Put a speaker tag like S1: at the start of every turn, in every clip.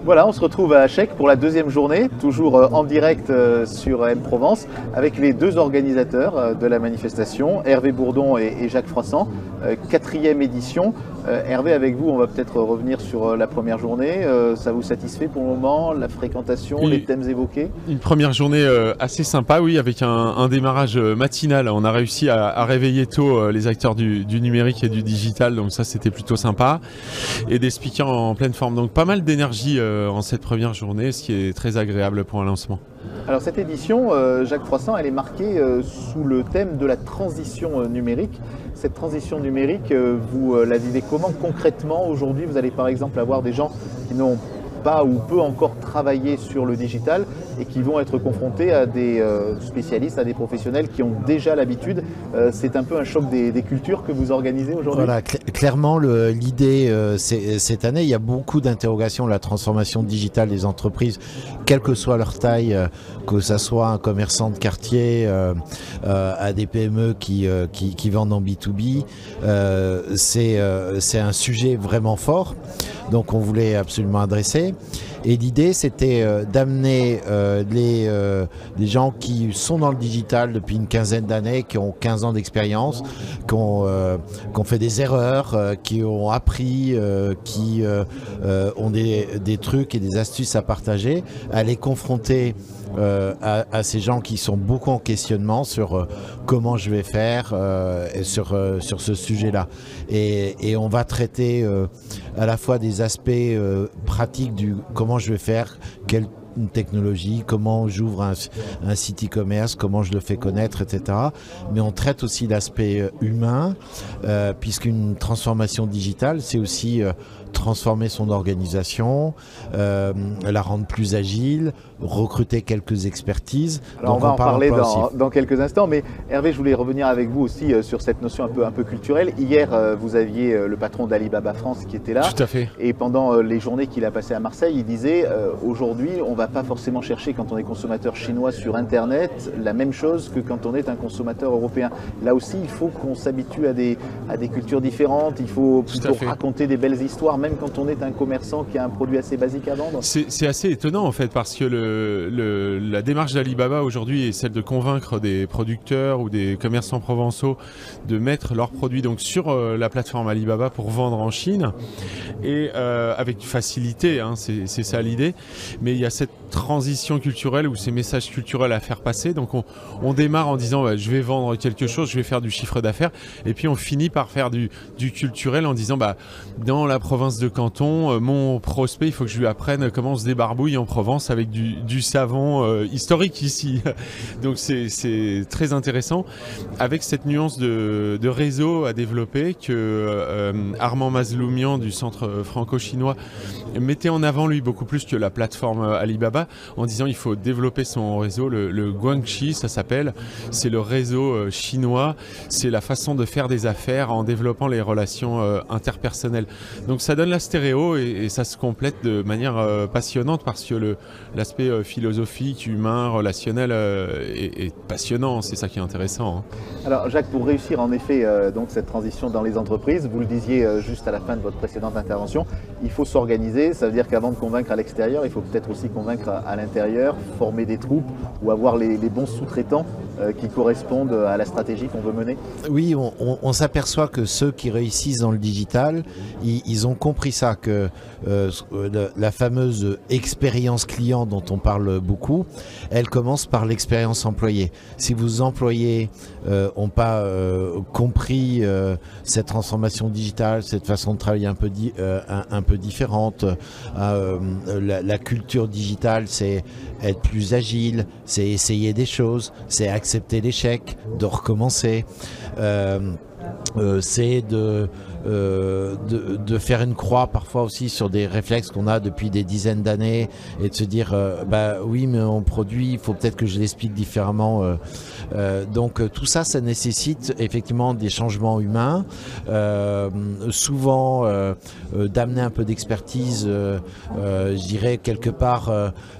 S1: Voilà, on se retrouve à Chèque pour la deuxième journée, toujours en direct sur M-Provence, avec les deux organisateurs de la manifestation, Hervé Bourdon et Jacques Froissart. Quatrième édition. Hervé, avec vous, on va peut-être revenir sur la première journée. Ça vous satisfait pour le moment, la fréquentation,
S2: Oui,
S1: les thèmes évoqués?
S2: une première journée assez sympa, oui, avec un démarrage matinal. On a réussi à réveiller tôt les acteurs du numérique et du digital, donc ça c'était plutôt sympa. Et des speakers en pleine forme, donc pas mal d'énergie en cette première journée, ce qui est très agréable pour un lancement.
S1: Alors cette édition, Jacques Froissart, elle est marquée sous le thème de la transition numérique. Cette transition numérique, vous la vivez comment concrètement aujourd'hui? Vous allez par exemple avoir des gens qui n'ont pas ou peu encore travaillé sur le digital et qui vont être confrontés à des spécialistes, à des professionnels qui ont déjà l'habitude. C'est un peu un choc des cultures que vous organisez aujourd'hui?
S3: Voilà, clairement, l'idée, cette année, il y a beaucoup d'interrogations. La transformation digitale des entreprises, quelle que soit leur taille, que ça soit un commerçant de quartier, à des PME qui vendent en B2B, c'est un sujet vraiment fort. Donc on voulait absolument adresser. Et l'idée, c'était d'amener des gens qui sont dans le digital depuis une quinzaine d'années, qui ont 15 ans d'expérience, qui ont fait des erreurs, qui ont appris, qui ont des trucs et des astuces à partager, à les confronter à ces gens qui sont beaucoup en questionnement sur comment je vais faire sur ce sujet-là. Et on va traiter à la fois des aspects pratiques du comment je vais faire, quelle technologie, comment j'ouvre un site e-commerce, comment je le fais connaître, etc. Mais on traite aussi l'aspect humain, puisqu'une transformation digitale, c'est aussi transformer son organisation, la rendre plus agile, recruter quelques expertises.
S1: Alors
S3: donc
S1: on va en parler dans quelques instants, mais Hervé, je voulais revenir avec vous aussi sur cette notion un peu culturelle. Hier, vous aviez le patron d'Alibaba France qui était là.
S2: Tout à fait.
S1: Et pendant les journées qu'il a passées à Marseille, il disait aujourd'hui, on ne va pas forcément chercher quand on est consommateur chinois sur Internet la même chose que quand on est un consommateur européen. Là aussi, il faut qu'on s'habitue à des cultures différentes, il faut plutôt raconter des belles histoires, même quand on est un commerçant qui a un produit assez basique à vendre.
S2: C'est assez étonnant en fait, parce que la démarche d'Alibaba aujourd'hui est celle de convaincre des producteurs ou des commerçants provençaux de mettre leurs produits donc sur la plateforme Alibaba pour vendre en Chine, et avec facilité, hein, c'est ça l'idée. Mais il y a cette transition culturelle ou ces messages culturels à faire passer. Donc on démarre en disant bah, je vais vendre quelque chose, je vais faire du chiffre d'affaires, et puis on finit par faire du culturel en disant bah, dans la province de Canton, mon prospect, il faut que je lui apprenne comment on se débarbouille en Provence avec du savon historique ici. Donc c'est très intéressant, avec cette nuance de réseau à développer que Armand Mazloumian du centre franco-chinois mettait en avant, lui, beaucoup plus que la plateforme Alibaba, en disant il faut développer son réseau, le Guangxi ça s'appelle, c'est le réseau chinois, c'est la façon de faire des affaires en développant les relations interpersonnelles. Donc ça donne la stéréo et ça se complète de manière passionnante, parce que l'aspect philosophique, humain, relationnel est passionnant, c'est ça qui est intéressant. Hein.
S1: Alors Jacques, pour réussir en effet donc cette transition dans les entreprises, vous le disiez juste à la fin de votre précédente intervention, il faut s'organiser, ça veut dire qu'avant de convaincre à l'extérieur, il faut peut-être aussi convaincre à l'intérieur, former des troupes ou avoir les bons sous-traitants qui correspondent à la stratégie qu'on veut mener.
S3: Oui, on s'aperçoit que ceux qui réussissent dans le digital, ils ont compris ça, que la fameuse expérience client dont on parle beaucoup, elle commence par l'expérience employée. Si vos employés n'ont pas compris cette transformation digitale, cette façon de travailler un peu différente, la culture digitale, c'est être plus agile, c'est essayer des choses, c'est accepter l'échec, de recommencer, c'est de faire une croix parfois aussi sur des réflexes qu'on a depuis des dizaines d'années, et de se dire bah oui, mais mon produit, il faut peut-être que je l'explique différemment. Donc tout ça, ça nécessite effectivement des changements humains, souvent d'amener un peu d'expertise, je dirais quelque part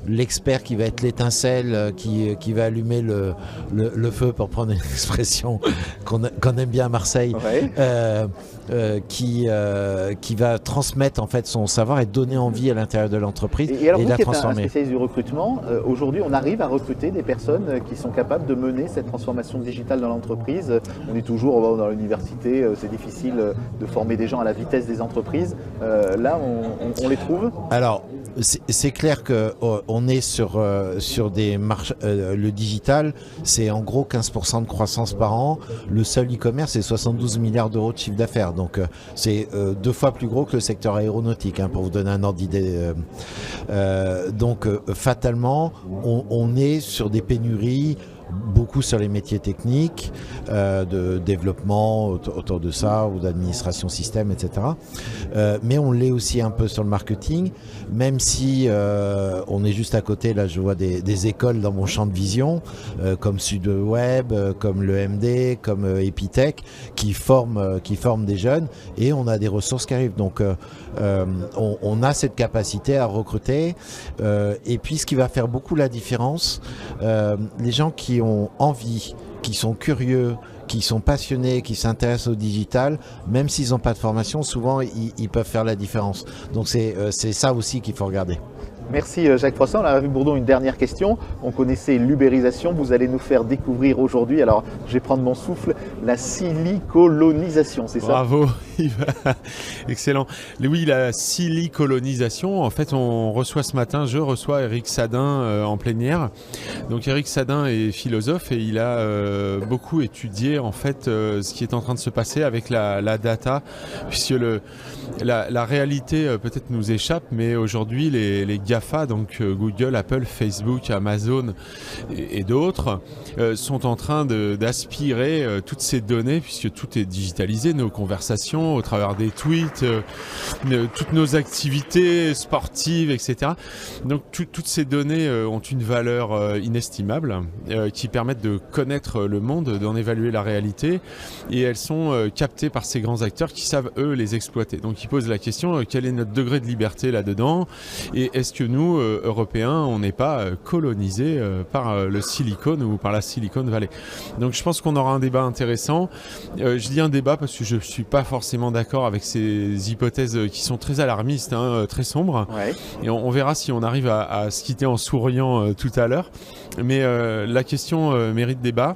S3: l'expert qui va être l'étincelle qui va allumer le feu, pour prendre une expression qu'on aime bien à Marseille.
S1: Ouais.
S3: qui va transmettre en fait son savoir et donner envie à l'intérieur de l'entreprise
S1: et alors,
S3: et
S1: vous
S3: la
S1: qui êtes un
S3: transformer.
S1: spécialiste du recrutement, aujourd'hui on arrive à recruter des personnes qui sont capables de mener cette transformation digitale dans l'entreprise. On est toujours dans l'université, c'est difficile de former des gens à la vitesse des entreprises. Là, on les trouve?
S3: Alors, c'est clair qu'on est sur des marches. Le digital, c'est en gros 15% de croissance par an. Le seul e-commerce, c'est 72 milliards d'euros de chiffre d'affaires. Donc, c'est 2 fois plus gros que le secteur aéronautique, hein, pour vous donner un ordre d'idée. Donc, fatalement, on est sur des pénuries, beaucoup sur les métiers techniques, de développement autour de ça, ou d'administration système, etc. Mais on l'est aussi un peu sur le marketing, même si on est juste à côté. Là, je vois des écoles dans mon champ de vision, comme SudWeb, comme le MD, comme Epitech, qui forment des jeunes, et on a des ressources qui arrivent. Donc, on a cette capacité à recruter. Et puis, ce qui va faire beaucoup la différence, les gens qui ont envie, qui sont curieux, qui sont passionnés, qui s'intéressent au digital, même s'ils n'ont pas de formation, souvent ils peuvent faire la différence. Donc c'est ça aussi qu'il faut regarder.
S1: Merci Jacques Froissart. Hervé Bourdon, une dernière question. On connaissait l'ubérisation, vous allez nous faire découvrir aujourd'hui, alors je vais prendre mon souffle, la silicolonisation, c'est ça?
S2: Bravo, excellent. Oui, la silicolonisation, en fait je reçois Eric Sadin en plénière. Donc Eric Sadin est philosophe et il a beaucoup étudié en fait ce qui est en train de se passer avec la data, puisque la réalité peut-être nous échappe, mais aujourd'hui les GAFA, donc Google, Apple, Facebook, Amazon et d'autres, sont en train d'aspirer toutes ces données, puisque tout est digitalisé, nos conversations au travers des tweets, toutes nos activités sportives, etc. Donc toutes ces données ont une valeur inestimable, qui permettent de connaître le monde, d'en évaluer la réalité, et elles sont captées par ces grands acteurs qui savent eux les exploiter. Donc ils posent la question, quel est notre degré de liberté là-dedans, et est-ce que nous, Européens, on n'est pas colonisés par le Silicon ou par la Silicon Valley? Donc je pense qu'on aura un débat intéressant. Je dis un débat parce que je ne suis pas forcément d'accord avec ces hypothèses qui sont très alarmistes, hein, très sombres. Ouais. Et on verra si on arrive à se quitter en souriant tout à l'heure. Mais la question mérite débat.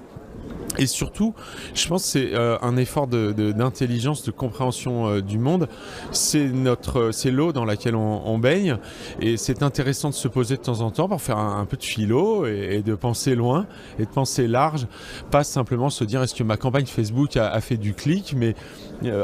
S2: Et surtout, je pense que c'est un effort d'intelligence, de compréhension du monde. C'est l'eau dans laquelle on baigne, et c'est intéressant de se poser de temps en temps pour faire un peu de philo et de penser loin et de penser large, pas simplement se dire est-ce que ma campagne Facebook a fait du clic, mais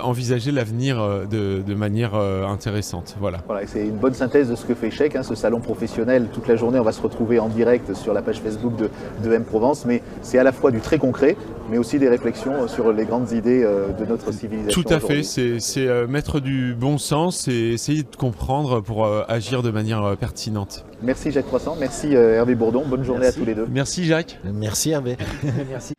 S2: envisager l'avenir de manière intéressante. Voilà,
S1: c'est une bonne synthèse de ce que fait Chèque, hein, ce salon professionnel. Toute la journée, on va se retrouver en direct sur la page Facebook de M-Provence, mais c'est à la fois du très concret, mais aussi des réflexions sur les grandes idées de notre civilisation.
S2: Tout à fait, c'est mettre du bon sens et essayer de comprendre pour agir de manière pertinente.
S1: Merci Jacques Froissart, merci Hervé Bourdon, bonne journée à tous les deux.
S2: Merci Jacques.
S3: Merci Hervé.
S1: Merci.